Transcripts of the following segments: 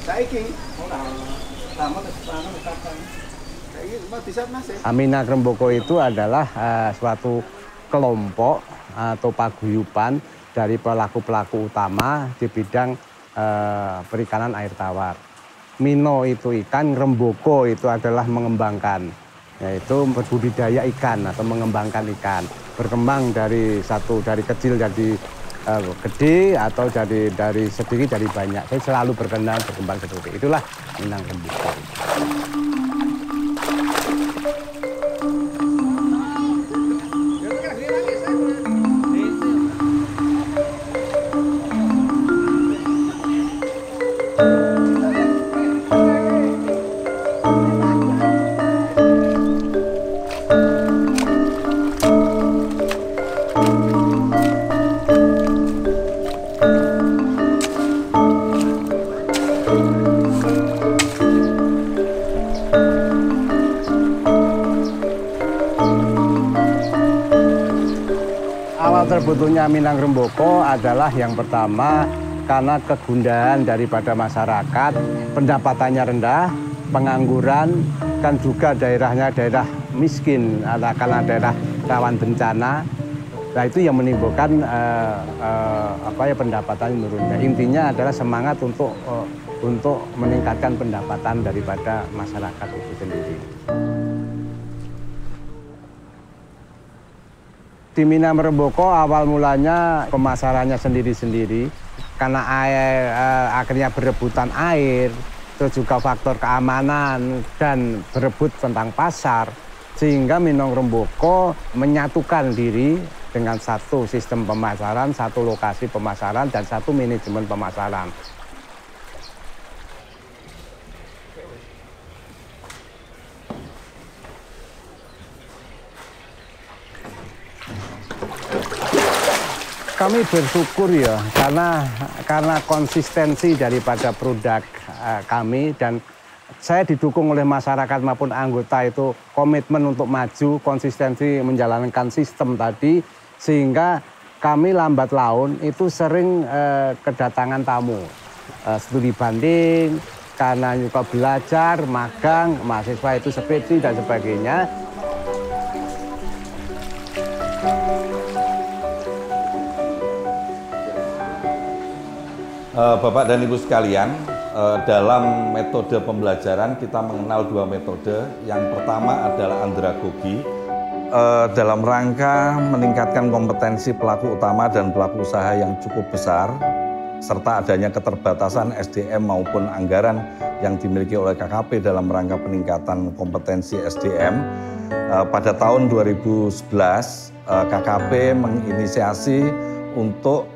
Saiki ora tamu anu kapan. Saiki mau bisa Mas. Minang Remboko itu adalah suatu kelompok atau paguyuban dari pelaku-pelaku utama di bidang perikanan air tawar. Mino itu ikan, Remboko itu adalah mengembangkan, yaitu berbudidaya ikan atau mengembangkan ikan. Berkembang dari kecil jadi gede atau dari sedikit jadi banyak. Saya selalu berkembang seperti itu. Itulah Minang Remboko. Awal terbentuknya Minang Remboko adalah yang pertama karena kegundahan daripada masyarakat, pendapatannya rendah, pengangguran, kan juga daerahnya daerah miskin karena daerah rawan bencana. Nah itu yang menimbulkan pendapatannya menurunnya. Intinya adalah semangat untuk meningkatkan pendapatan daripada masyarakat itu sendiri. Di Minang Remboko awal mulanya pemasarannya sendiri-sendiri karena akhirnya berebutan air, terus juga faktor keamanan dan berebut tentang pasar, sehingga Minang Remboko menyatukan diri dengan satu sistem pemasaran, satu lokasi pemasaran, dan satu manajemen pemasaran. Kami bersyukur ya karena konsistensi daripada produk kami dan saya didukung oleh masyarakat maupun anggota itu komitmen untuk maju, konsistensi menjalankan sistem tadi sehingga kami lambat laun itu sering kedatangan tamu studi banding karena juga belajar, magang, mahasiswa itu skripsi dan sebagainya. Bapak dan Ibu sekalian, dalam metode pembelajaran kita mengenal dua metode. Yang pertama adalah andragogi, dalam rangka meningkatkan kompetensi pelaku utama dan pelaku usaha yang cukup besar, serta adanya keterbatasan SDM maupun anggaran yang dimiliki oleh KKP dalam rangka peningkatan kompetensi SDM. Pada tahun 2011, KKP menginisiasi untuk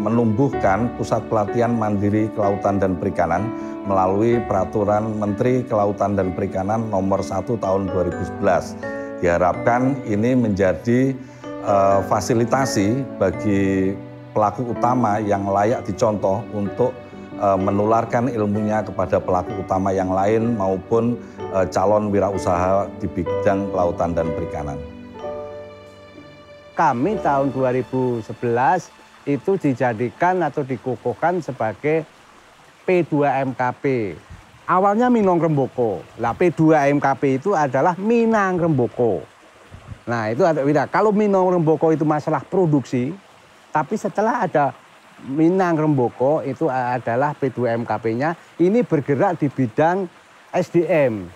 menumbuhkan pusat pelatihan mandiri kelautan dan perikanan melalui peraturan Menteri Kelautan dan Perikanan nomor 1 tahun 2011. Diharapkan ini menjadi fasilitasi bagi pelaku utama yang layak dicontoh untuk menularkan ilmunya kepada pelaku utama yang lain maupun calon wirausaha di bidang kelautan dan perikanan. Kami tahun 2011 itu dijadikan atau dikukuhkan sebagai P2MKP. Awalnya Minang Remboko. Nah, P2MKP itu adalah Minang Remboko. Nah, itu ada beda. Kalau Minang Remboko itu masalah produksi, tapi setelah ada Minang Remboko itu adalah P2MKP-nya, ini bergerak di bidang SDM,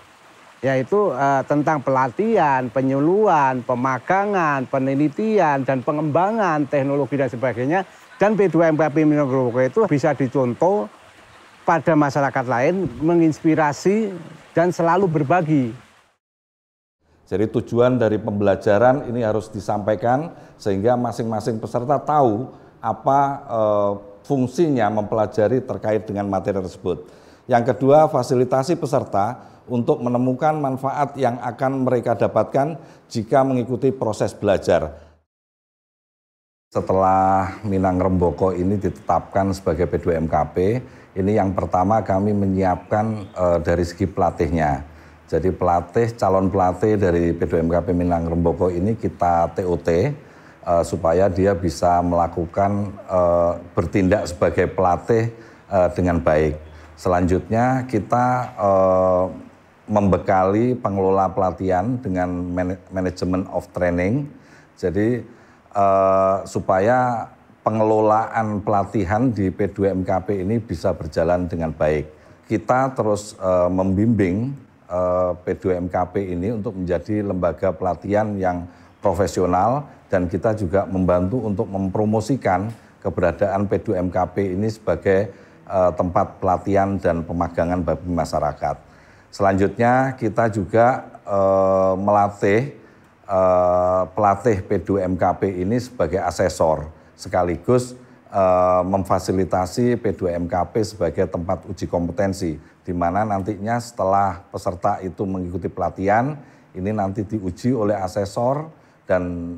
yaitu tentang pelatihan, penyuluhan, pemagangan, penelitian, dan pengembangan teknologi dan sebagainya. Dan P2MKP Minang Remboko itu bisa dicontoh pada masyarakat lain, menginspirasi, dan selalu berbagi. Jadi tujuan dari pembelajaran ini harus disampaikan sehingga masing-masing peserta tahu apa fungsinya mempelajari terkait dengan materi tersebut. Yang kedua, fasilitasi peserta untuk menemukan manfaat yang akan mereka dapatkan jika mengikuti proses belajar. Setelah Minang Remboko ini ditetapkan sebagai P2MKP, ini yang pertama kami menyiapkan dari segi pelatihnya. Jadi calon pelatih dari P2MKP Minang Remboko ini kita TOT supaya dia bisa melakukan bertindak sebagai pelatih dengan baik. Selanjutnya kita membekali pengelola pelatihan dengan manajemen of training. Jadi supaya pengelolaan pelatihan di P2MKP ini bisa berjalan dengan baik. Kita terus membimbing P2MKP ini untuk menjadi lembaga pelatihan yang profesional, dan kita juga membantu untuk mempromosikan keberadaan P2MKP ini sebagai tempat pelatihan dan pemagangan bagi masyarakat. Selanjutnya kita juga melatih pelatih P2MKP ini sebagai asesor, sekaligus memfasilitasi P2MKP sebagai tempat uji kompetensi, di mana nantinya setelah peserta itu mengikuti pelatihan, ini nanti diuji oleh asesor, dan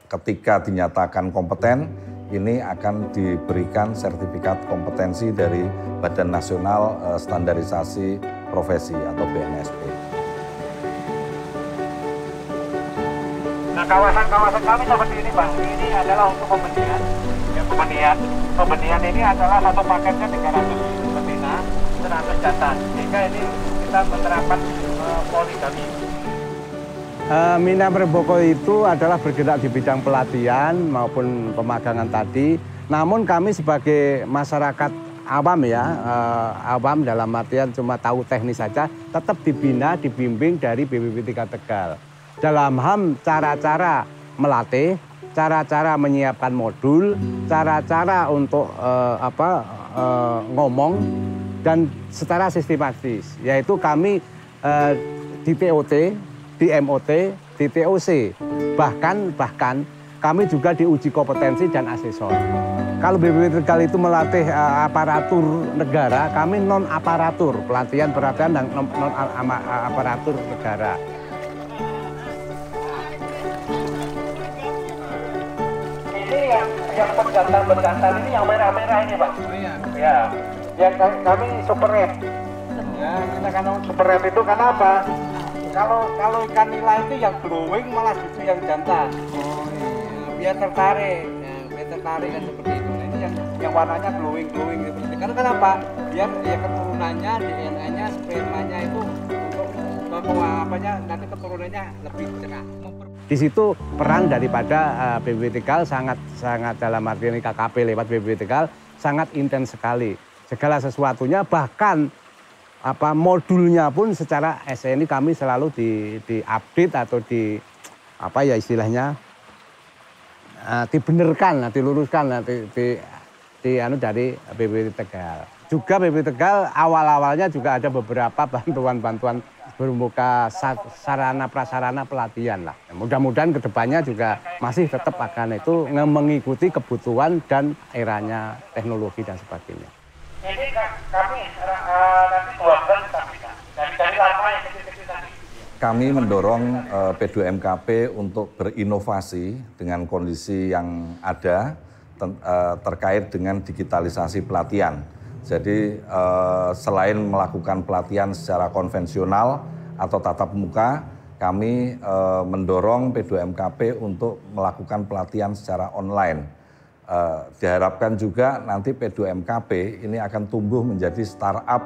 ketika dinyatakan kompeten, ini akan diberikan sertifikat kompetensi dari Badan Nasional Standarisasi Profesi atau BNSP. Nah, kawasan-kawasan kami seperti ini, Pak. Ini adalah untuk pembenihan. Ya, pembenihan ini adalah satu paketnya 300 betina, 100 jantan. Sehingga ini kita menerapkan poligami. Mina Remboko itu adalah bergerak di bidang pelatihan maupun pemagangan tadi. Namun kami sebagai masyarakat awam ya, awam dalam artian cuma tahu teknis saja, tetap dibina, dibimbing dari BPP3 Tegal. Dalam hal cara-cara melatih, cara-cara menyiapkan modul, cara-cara untuk ngomong, dan secara sistematis. Yaitu kami di TOT, di MOT, di TOC, bahkan kami juga diuji kompetensi dan asesor. Kalau BPP Tegal itu melatih aparatur negara, kami non aparatur, pelatihan dan non aparatur negara. Ini yang berjantan ini yang merah-merah ini, Pak. Ya, yang kami super red. Ya, kita kan super red itu karena apa? Kalau ikan nila itu yang glowing malah justru yang jantan. Oh iya. Biar tertarik kan seperti itu. Nah, ini yang warnanya glowing seperti itu. Karena kenapa? Biar ya keturunannya, DNA-nya, spermanya itu untuk nanti keturunannya lebih cerah. Di situ peran daripada BPP Tegal sangat dalam artian KKP lewat BPP Tegal sangat intens sekali. Segala sesuatunya, bahkan modulnya pun secara SNI kami selalu di-update atau istilahnya dibenerkan, diluruskan dari BPP Tegal. Juga BPP Tegal awal-awalnya juga ada beberapa bantuan berupa sarana prasarana pelatihan lah. Mudah-mudahan kedepannya juga masih tetap akan itu mengikuti kebutuhan dan eranya teknologi dan sebagainya. Jadi kami nanti 2 bulan disampaikan dari lama yang kecil-kecil tadi. Kami mendorong P2MKP untuk berinovasi dengan kondisi yang ada terkait dengan digitalisasi pelatihan. Jadi selain melakukan pelatihan secara konvensional atau tatap muka, kami mendorong P2MKP untuk melakukan pelatihan secara online. Diharapkan juga nanti P2MKP ini akan tumbuh menjadi startup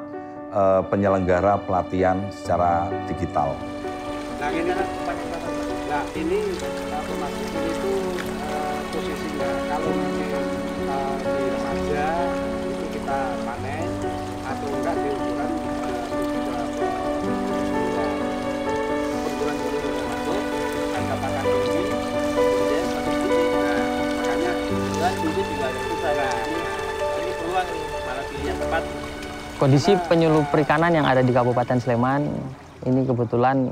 penyelenggara pelatihan secara digital. Nah ini itu posisinya kalau nanti di remaja itu kita panen atau enggak di ukuran masuk ada pakan biji, kemudian makanya dan biji juga ada usaha. Ini peluang nih malah pilih yang tepat. Kondisi penyuluh perikanan yang ada di Kabupaten Sleman ini kebetulan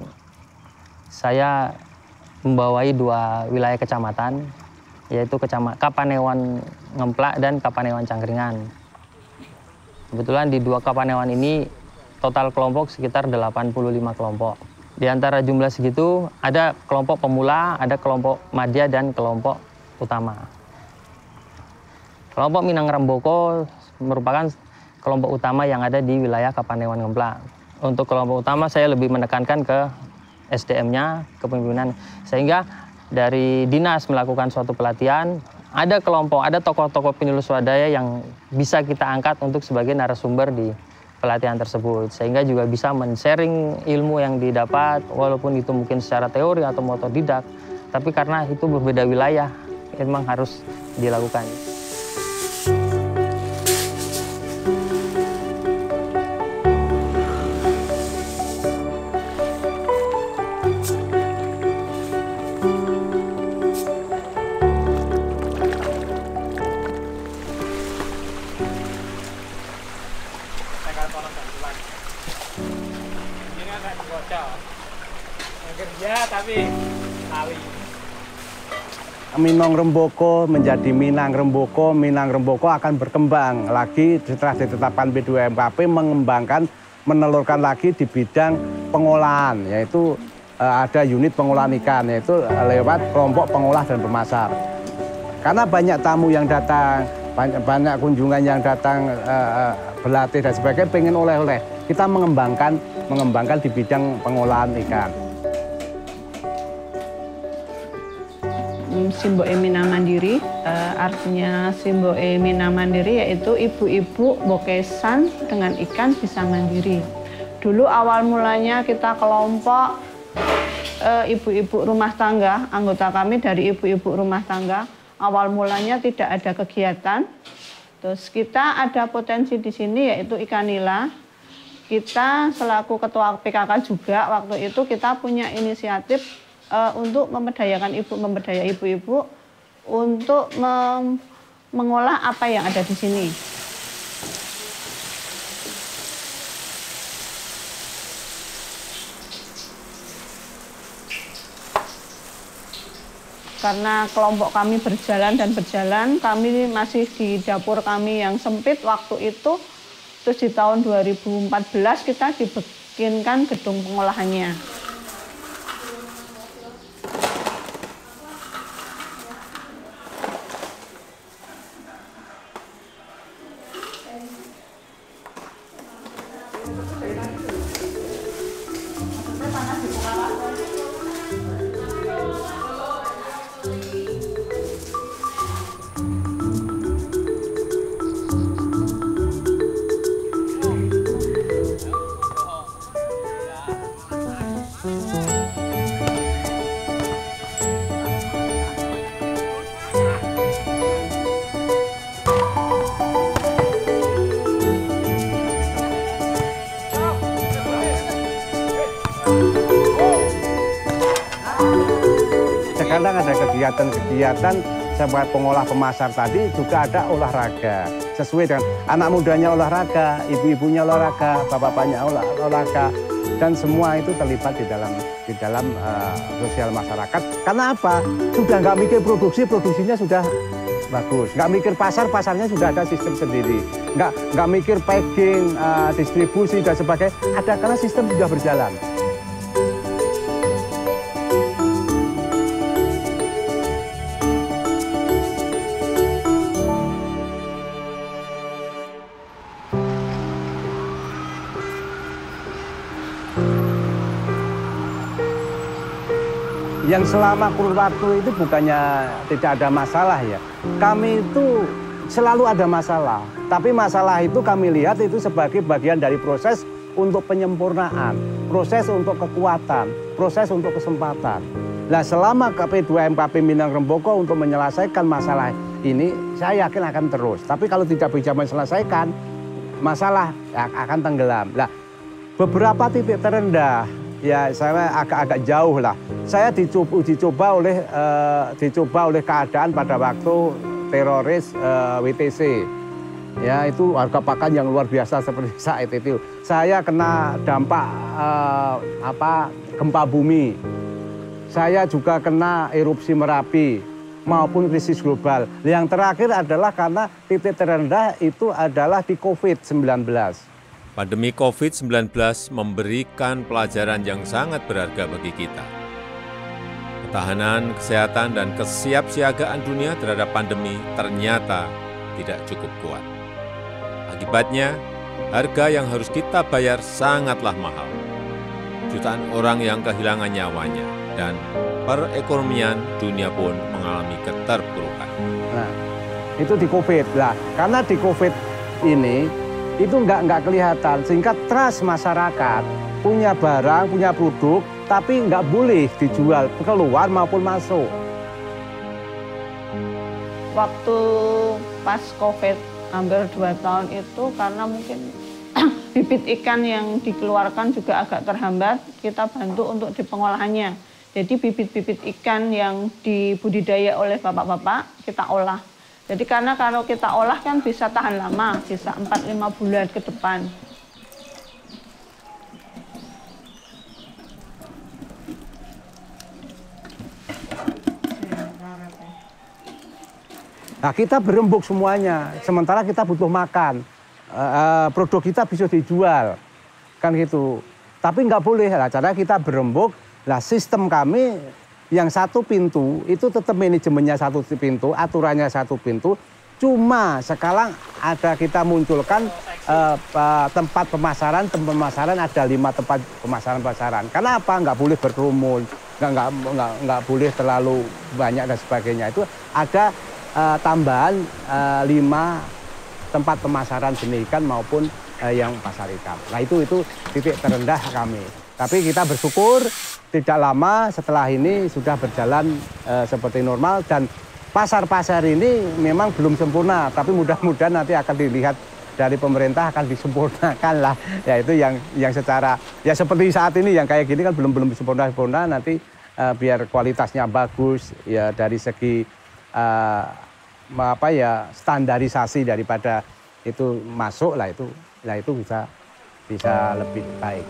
saya membawai 2 wilayah kecamatan, yaitu Kapanewan Ngemplak dan Kapanewan Cangkringan. Kebetulan di 2 Kapanewan ini total kelompok sekitar 85 kelompok. Di antara jumlah segitu ada kelompok pemula, ada kelompok madya dan kelompok utama. Kelompok Minang Remboko merupakan kelompok utama yang ada di wilayah Kapanewan Ngemplak. Untuk kelompok utama saya lebih menekankan ke SDM-nya, kepemimpinan. Sehingga dari dinas melakukan suatu pelatihan, ada kelompok, ada tokoh-tokoh penyuluh swadaya yang bisa kita angkat untuk sebagai narasumber di pelatihan tersebut. Sehingga juga bisa men-sharing ilmu yang didapat, walaupun itu mungkin secara teori atau otodidak. Tapi karena itu berbeda wilayah, memang harus dilakukan. Minang Remboko menjadi Minang Remboko akan berkembang lagi setelah ditetapkan P2MKP, mengembangkan, menelurkan lagi di bidang pengolahan, yaitu ada unit pengolahan ikan, yaitu lewat kelompok pengolah dan pemasar. Karena banyak tamu yang datang, banyak kunjungan yang datang berlatih dan sebagainya, pengen oleh-oleh. Kita mengembangkan di bidang pengolahan ikan. Simboke Minang Mandiri, artinya Simboke Minang Mandiri yaitu ibu-ibu bokesan dengan ikan bisa mandiri. Dulu awal mulanya kita kelompok ibu-ibu rumah tangga, anggota kami dari ibu-ibu rumah tangga. Awal mulanya tidak ada kegiatan, terus kita ada potensi di sini yaitu ikan nila. Kita selaku ketua PKK juga waktu itu kita punya inisiatif untuk memberdaya ibu-ibu untuk mengolah apa yang ada di sini. Karena kelompok kami berjalan, kami masih di dapur kami yang sempit waktu itu. Terus di tahun 2014 kita dibikinkan gedung pengolahannya. Kadang ada kegiatan-kegiatan sebagai pengolah pemasar tadi juga ada olahraga. Sesuai dengan anak mudanya olahraga, ibu-ibunya olahraga, bapak-bapaknya olahraga. Dan semua itu terlibat di dalam sosial masyarakat. Karena apa? Sudah nggak mikir produksinya sudah bagus. Nggak mikir pasarnya sudah ada sistem sendiri. Nggak mikir packing, distribusi dan sebagainya. Ada karena sistem sudah berjalan. Yang selama kurun waktu itu bukannya tidak ada masalah ya. Kami itu selalu ada masalah. Tapi masalah itu kami lihat itu sebagai bagian dari proses untuk penyempurnaan. Proses untuk kekuatan, proses untuk kesempatan. Nah selama P2MKP Minang Remboko untuk menyelesaikan masalah ini, saya yakin akan terus. Tapi kalau tidak bisa menyelesaikan, masalah akan tenggelam. Nah beberapa titik terendah, ya saya agak jauh lah. Saya dicoba oleh keadaan pada waktu teroris WTC. Ya itu harga pakan yang luar biasa seperti saat itu. Saya kena dampak gempa bumi. Saya juga kena erupsi Merapi maupun krisis global. Yang terakhir adalah karena titik terendah itu adalah di COVID-19. Pandemi COVID-19 memberikan pelajaran yang sangat berharga bagi kita. Ketahanan, kesehatan, dan kesiapsiagaan dunia terhadap pandemi ternyata tidak cukup kuat. Akibatnya, harga yang harus kita bayar sangatlah mahal. Jutaan orang yang kehilangan nyawanya, dan perekonomian dunia pun mengalami keterpurukan. Nah, Itu di COVID. Nah, karena di COVID ini itu nggak kelihatan, sehingga trust masyarakat punya barang, punya produk, tapi nggak boleh dijual keluar maupun masuk. Waktu pas COVID hampir 2 tahun itu karena mungkin bibit ikan yang dikeluarkan juga agak terhambat, kita bantu untuk di pengolahannya. Jadi bibit-bibit ikan yang dibudidaya oleh bapak-bapak kita olah. Jadi karena kalau kita olah kan bisa tahan lama, bisa 4-5 bulan ke depan. Nah, kita berembuk semuanya, sementara kita butuh makan. Produk kita bisa dijual, kan gitu. Tapi nggak boleh, lah, cara kita berembuk, lah sistem kami yang satu pintu, itu tetap manajemennya satu pintu, aturannya satu pintu, cuma sekarang ada kita munculkan tempat pemasaran ada 5 tempat pemasaran. Karena apa? Nggak boleh berkerumun, nggak boleh terlalu banyak dan sebagainya. Itu ada tambahan 5 tempat pemasaran benih ikan maupun yang pasar ikan. Nah itu titik terendah kami. Tapi kita bersyukur tidak lama setelah ini sudah berjalan seperti normal dan pasar-pasar ini memang belum sempurna. Tapi mudah-mudahan nanti akan dilihat dari pemerintah akan disempurnakan lah. Ya itu yang secara ya seperti saat ini yang kayak gini kan belum sempurna nanti biar kualitasnya bagus ya dari segi standarisasi daripada itu masuk lah itu bisa lebih baik.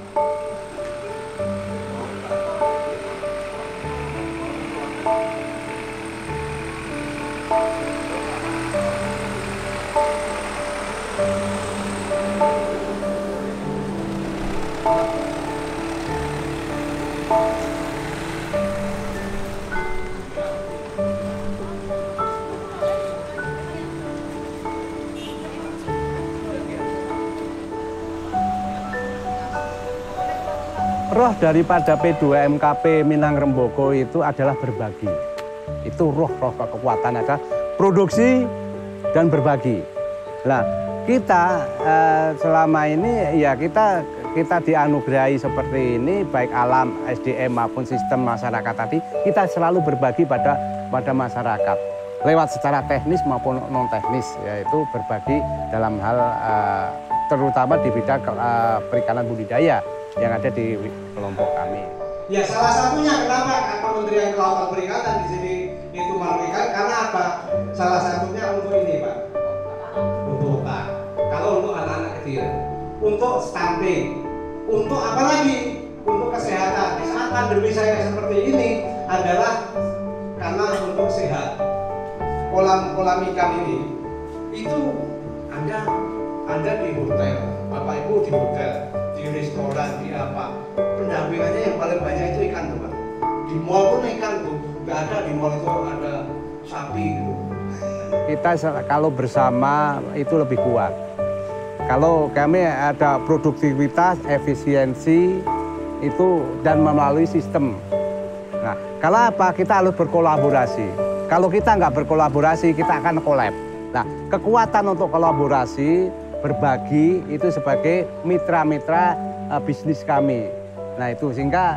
Roh daripada P2MKP Minang Remboko itu adalah berbagi. Itu roh kekuatan adalah produksi dan berbagi. Nah, kita selama ini ya kita dianugerahi seperti ini baik alam, SDM maupun sistem masyarakat tadi, kita selalu berbagi pada masyarakat lewat secara teknis maupun non teknis, yaitu berbagi dalam hal terutama di bidang perikanan budidaya yang ada di kelompok kami. Ya salah satunya kenapa Kementerian Kelautan Perikanan di sini itu memberikan karena apa? Salah satunya untuk ini Pak, untuk otak. Kalau untuk anak-anak kecil, untuk stunting, untuk apa lagi? Untuk kesehatan. Di saat pandemi saya seperti ini adalah karena untuk sehat. Kolam ikan ini itu Anda di hotel, Bapak Ibu di hotel, di restoran, di apa, pendampingannya yang paling banyak itu ikan tuh Pak. Di mall pun ikan tuh, nggak ada di mall itu ada sapi gitu. Kita kalau bersama itu lebih kuat. Kalau kami ada produktivitas, efisiensi itu dan melalui sistem. Nah, kalau apa? Kita harus berkolaborasi. Kalau kita nggak berkolaborasi, kita akan kolab. Nah, kekuatan untuk kolaborasi, berbagi itu sebagai mitra-mitra bisnis kami. Nah itu sehingga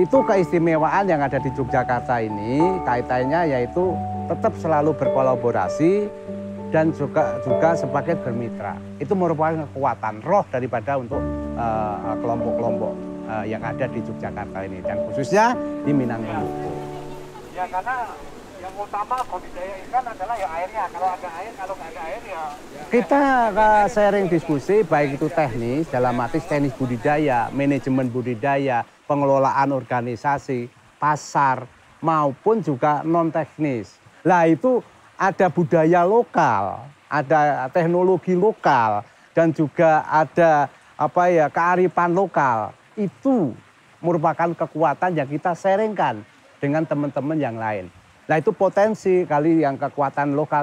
itu keistimewaan yang ada di Yogyakarta ini kaitannya yaitu tetap selalu berkolaborasi dan juga sebagai bermitra. Itu merupakan kekuatan roh daripada untuk kelompok-kelompok yang ada di Yogyakarta ini dan khususnya di Minang Remboko. Ya karena yang utama budidaya ikan adalah ya airnya. Kalau ada air, kalau nggak ada air ya. Kita sharing diskusi baik itu teknis dalam arti teknis budidaya, manajemen budidaya, pengelolaan organisasi, pasar maupun juga non teknis. Lah itu ada budaya lokal, ada teknologi lokal dan juga ada kearifan lokal. Itu merupakan kekuatan yang kita sharingkan dengan teman-teman yang lain. Nah itu potensi kali yang kekuatan lokal,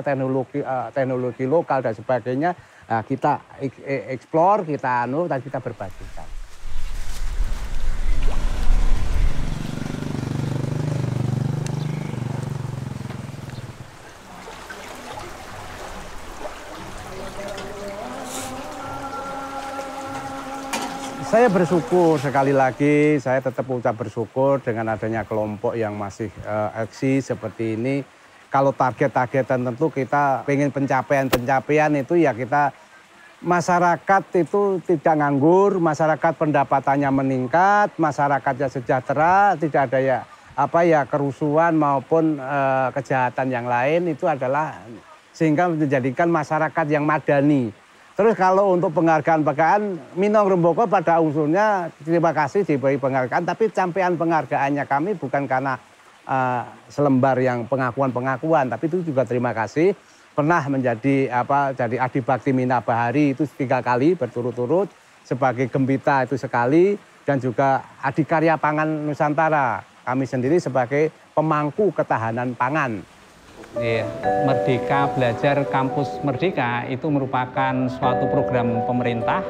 teknologi lokal dan sebagainya kita eksplor, kita dan kita berbagikan. Saya bersyukur sekali lagi, saya tetap ucap bersyukur dengan adanya kelompok yang masih eksis seperti ini. Kalau target-targetan tentu kita pengen pencapaian itu ya kita masyarakat itu tidak nganggur, masyarakat pendapatannya meningkat, masyarakatnya sejahtera, tidak ada kerusuhan maupun kejahatan yang lain itu adalah sehingga menjadikan masyarakat yang madani. Terus kalau untuk penghargaan Minang Remboko pada unsurnya terima kasih diberi penghargaan, tapi capaian penghargaannya kami bukan karena selembar yang pengakuan, tapi itu juga terima kasih pernah menjadi jadi Adibakti Mina Bahari itu 3 kali berturut-turut, sebagai Gembita itu sekali, dan juga Adikarya Pangan Nusantara kami sendiri sebagai pemangku ketahanan pangan. Merdeka Belajar Kampus Merdeka itu merupakan suatu program pemerintah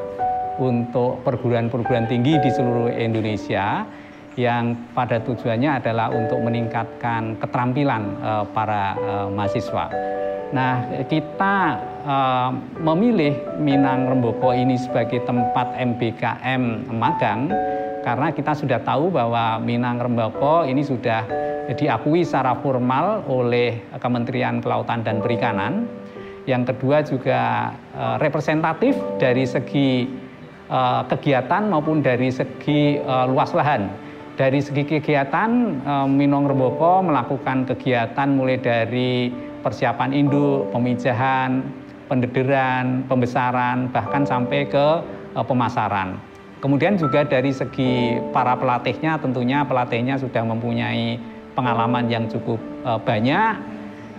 untuk perguruan-perguruan tinggi di seluruh Indonesia yang pada tujuannya adalah untuk meningkatkan keterampilan para mahasiswa. Nah, kita memilih Minang Remboko ini sebagai tempat MBKM magang karena kita sudah tahu bahwa Minang Remboko ini sudah diakui secara formal oleh Kementerian Kelautan dan Perikanan. Yang kedua juga representatif dari segi kegiatan maupun dari segi luas lahan. Dari segi kegiatan, Minang Remboko melakukan kegiatan mulai dari persiapan induk, pemijahan, pendederan, pembesaran, bahkan sampai ke pemasaran. Kemudian juga dari segi para pelatihnya, tentunya pelatihnya sudah mempunyai pengalaman yang cukup banyak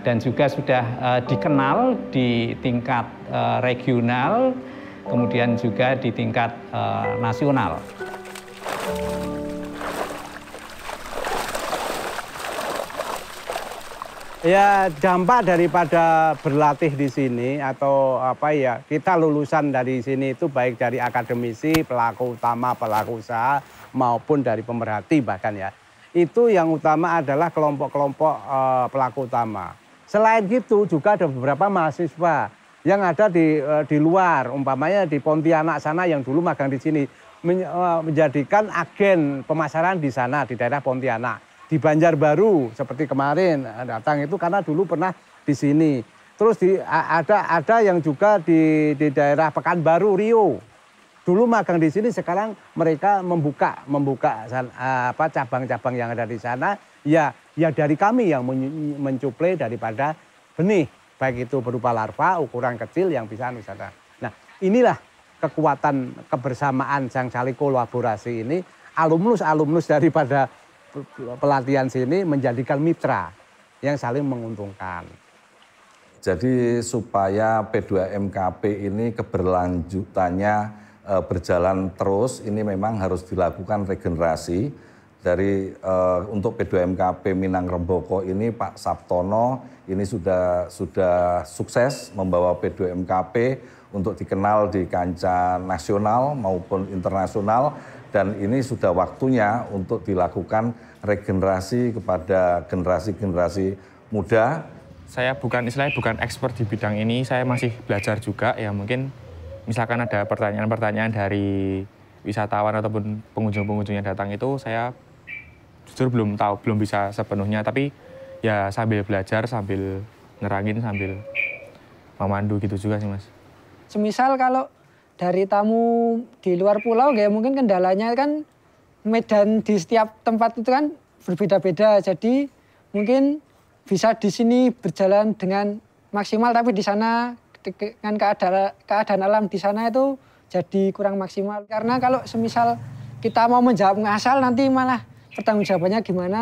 dan juga sudah dikenal di tingkat regional, kemudian juga di tingkat nasional. Ya, dampak daripada berlatih di sini atau kita lulusan dari sini itu baik dari akademisi, pelaku utama, pelaku usaha maupun dari pemerhati bahkan ya. Itu yang utama adalah kelompok-kelompok pelaku utama. Selain itu juga ada beberapa mahasiswa yang ada di luar, umpamanya di Pontianak sana yang dulu magang di sini, menjadikan agen pemasaran di sana, di daerah Pontianak. Di Banjarbaru seperti kemarin datang itu karena dulu pernah di sini. Terus ada yang juga di daerah Pekanbaru, Riau. Dulu magang di sini, sekarang mereka membuka cabang-cabang yang ada di sana. Ya dari kami yang mencuplai daripada benih, baik itu berupa larva ukuran kecil yang bisa nusantara. Nah, inilah kekuatan kebersamaan yang saling kolaborasi ini. Alumnus daripada pelatihan sini menjadikan mitra yang saling menguntungkan. Jadi supaya P2MKP ini keberlanjutannya berjalan terus, ini memang harus dilakukan regenerasi. Untuk P2MKP Minang Remboko ini Pak Sabtono ini sudah sukses membawa P2MKP untuk dikenal di kancah nasional maupun internasional. Dan ini sudah waktunya untuk dilakukan regenerasi kepada generasi-generasi muda. Saya bukan expert di bidang ini, saya masih belajar juga. Ya mungkin misalkan ada pertanyaan-pertanyaan dari wisatawan ataupun pengunjung-pengunjung yang datang itu saya jujur belum tahu, belum bisa sepenuhnya. Tapi ya sambil belajar, sambil nerangin, sambil memandu gitu juga sih Mas. Semisal kalau dari tamu di luar pulau, ya mungkin kendalanya kan medan di setiap tempat itu kan berbeda-beda. Jadi mungkin bisa di sini berjalan dengan maksimal, tapi di sana dengan keadaan alam di sana itu jadi kurang maksimal. Karena kalau semisal kita mau menjawab ngasal, nanti malah pertanggungjawabannya gimana,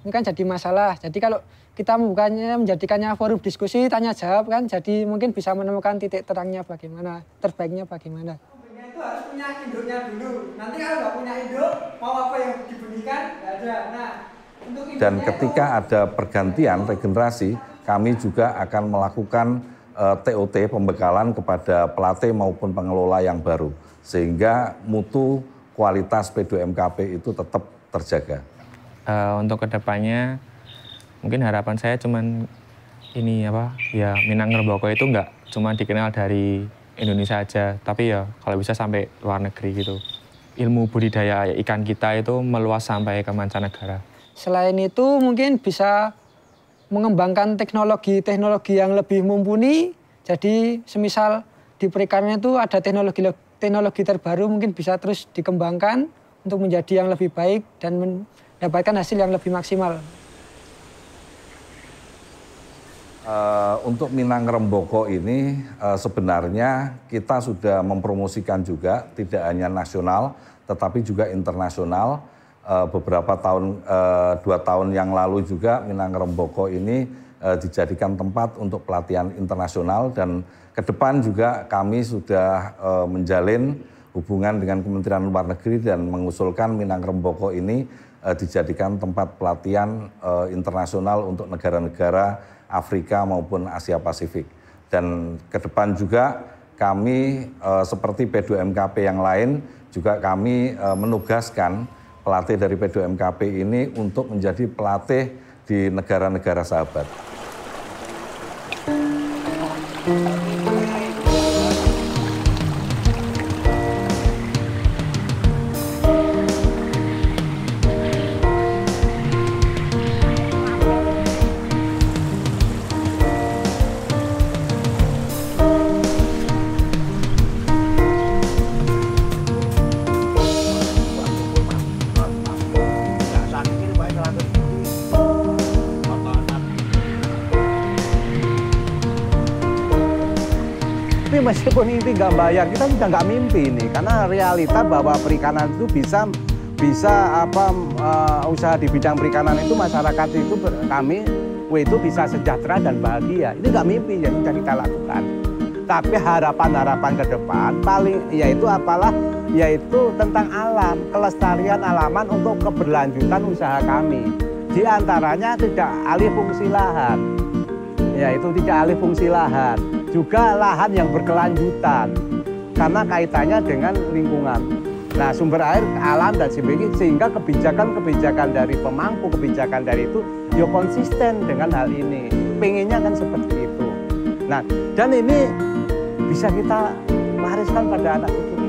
ini kan jadi masalah. Jadi kalau kita menjadikannya forum diskusi, tanya jawab kan, jadi mungkin bisa menemukan titik terangnya bagaimana, terbaiknya bagaimana. Itu harus punya induknya dulu. Nanti kalau nggak punya induk, mau apa yang dibunyikan, nggak ada. Nah, untuk dan ketika ada pergantian regenerasi, kami juga akan melakukan TOT pembekalan kepada pelatih maupun pengelola yang baru, sehingga mutu kualitas P2MKP itu tetap terjaga. Untuk kedepannya, mungkin harapan saya cuman ini Minang Remboko itu nggak cuma dikenal dari Indonesia aja, tapi ya kalau bisa sampai luar negeri gitu. ilmu budidaya ikan kita itu meluas sampai ke mancanegara. Selain itu mungkin bisa mengembangkan teknologi yang lebih mumpuni. Jadi semisal di perikanan itu ada teknologi terbaru mungkin bisa terus dikembangkan untuk menjadi yang lebih baik dan mendapatkan hasil yang lebih maksimal. Untuk Minang Remboko ini sebenarnya kita sudah mempromosikan juga tidak hanya nasional tetapi juga internasional. Beberapa tahun, 2 tahun yang lalu juga Minang Remboko ini dijadikan tempat untuk pelatihan internasional dan ke depan juga kami sudah menjalin hubungan dengan Kementerian Luar Negeri dan mengusulkan Minang Remboko ini dijadikan tempat pelatihan internasional untuk negara-negara Afrika maupun Asia Pasifik. Dan ke depan juga kami seperti P2MKP yang lain juga kami menugaskan pelatih dari P2MKP ini untuk menjadi pelatih di negara-negara sahabat. Tapi meskipun ini nggak bayar, kita sudah nggak mimpi nih, karena realita bahwa perikanan itu bisa usaha di bidang perikanan itu masyarakat itu kami itu bisa sejahtera dan bahagia. Ini nggak mimpi yang sudah kita lakukan. Tapi harapan-harapan ke depan paling yaitu tentang alam, kelestarian alaman untuk keberlanjutan usaha kami. Di antaranya tidak alih fungsi lahan, yaitu tidak alih fungsi lahan. Juga lahan yang berkelanjutan karena kaitannya dengan lingkungan. Nah, sumber air, alam dan sebagainya, sehingga kebijakan dari pemangku kebijakan dari itu ya konsisten dengan hal ini. Pengennya kan seperti itu. Nah, dan ini bisa kita wariskan pada anak cucu